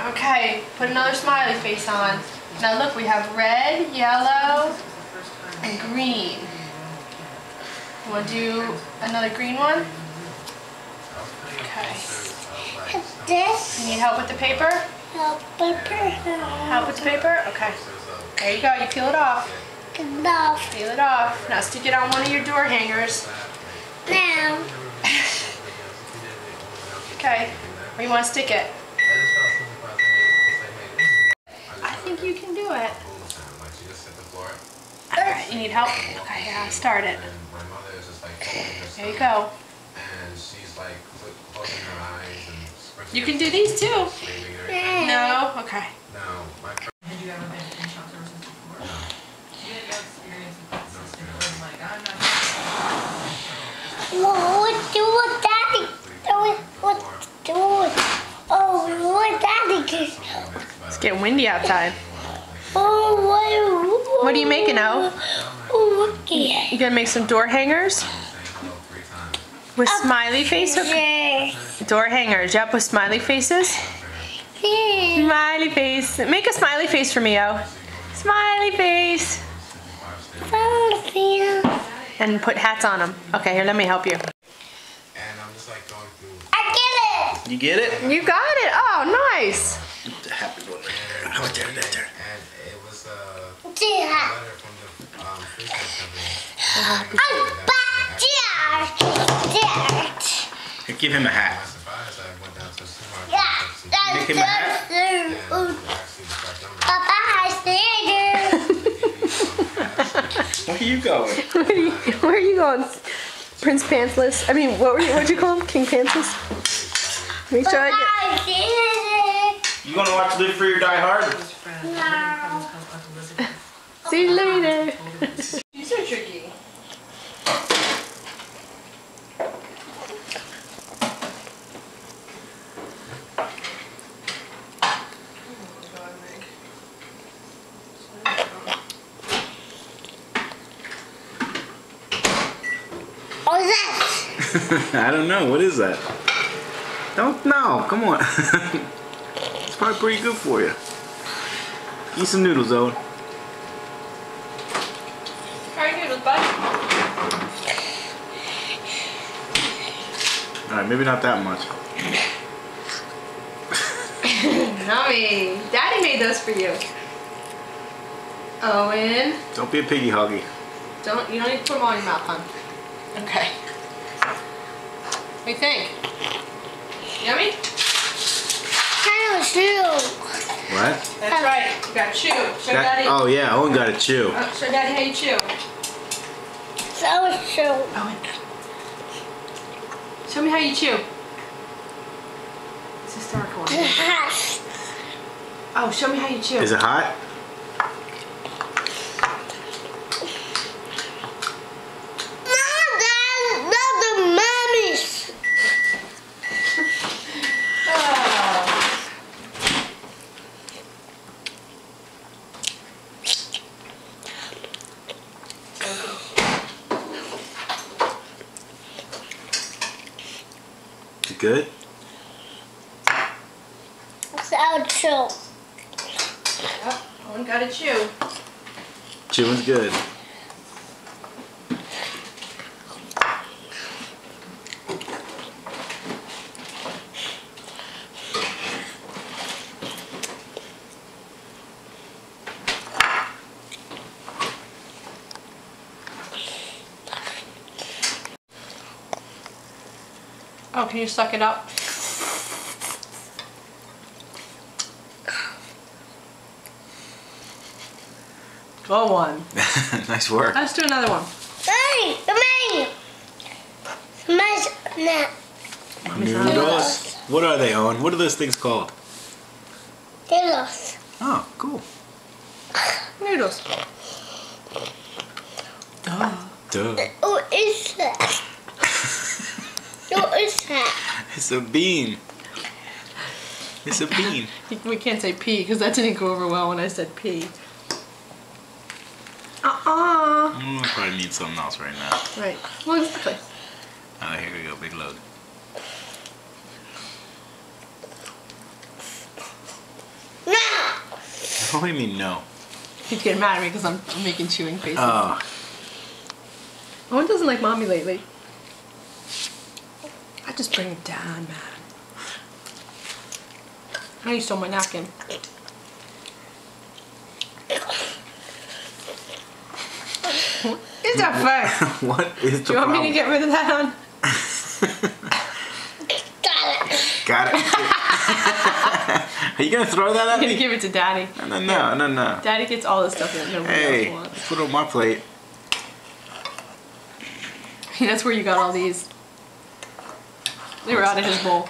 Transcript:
Okay, put another smiley face on. Now look, we have red, yellow, and green. You want to do another green one? Okay. This. You need help with the paper? Help paper. Help with the paper? Okay. There you go, you peel it off. Enough. Peel it off. Now stick it on one of your door hangers. Now. Okay, where you want to stick it? I think you can do it. Alright, you need help? Okay, yeah, start it. There you go. You can do these too. No? Okay. Had you ever been in child services before? No. You had no experience with that system. It was like, I'm not What Daddy? What Daddy did? It's getting windy outside. Oh, What are you making, O? Okay. You gonna make some door hangers? With smiley faces? Yeah. Door hangers, yep, with smiley faces. Yeah. Smiley face. Make a smiley face for me, O. Smiley face. And put hats on them. Okay, here, let me help you. I get it. You get it? You got it. Oh, nice. Happy one right there. How about there? Yeah. I'm back there. Here, give him a hat. Yeah. Make him a hat. Papa has Where are you going? Where are you going? Prince Pantsless? I mean, what'd you call him? King Pantsless? Make sure I get... You gonna watch Live Free or Die Hard? No. See you later. These are tricky. What is that? I don't know. What is that? Don't know. Come on. It's probably pretty good for you. Eat some noodles, Owen. Try noodles, bud. Alright, maybe not that much. Yummy. Daddy made those for you. Owen. Don't be a piggy huggy. You don't need to put them all in your mouth, hon. Okay. What do you think? Yummy? I don't chew. What? That's right. You got to chew. Show Daddy. Oh yeah, Owen got to chew. Show Daddy how you chew. So chew. Owen. Show me how you chew. It's historical. Oh, show me how you chew. Is it hot? Is it good? So chew. Yep. Owen got to chew. Chewing's good. Oh, can you suck it up? Go on. Nice work. Let's do another one. Hey, come here. Smash that. Noodles. What are they, Owen? What are those things called? Noodles. Oh, cool. Noodles. Duh. What is that? What is that? It's a bean. It's a bean. We can't say pea because that didn't go over well when I said pea. I probably need something else right now. Right. Well, exactly. Oh, here we go. Big load. What do you mean no? He's getting mad at me because I'm making chewing faces. Oh. Owen doesn't like mommy lately. I just bring him down, man. I stole my napkin. What is that for? What is the Do you want problem? me to get rid of that, hon? Got it. Got it. Are you gonna throw that at I'm gonna me? give it to Daddy. No. Daddy gets all the stuff that nobody Hey, else wants. put it on my plate. That's where you got all these. They were out of his bowl.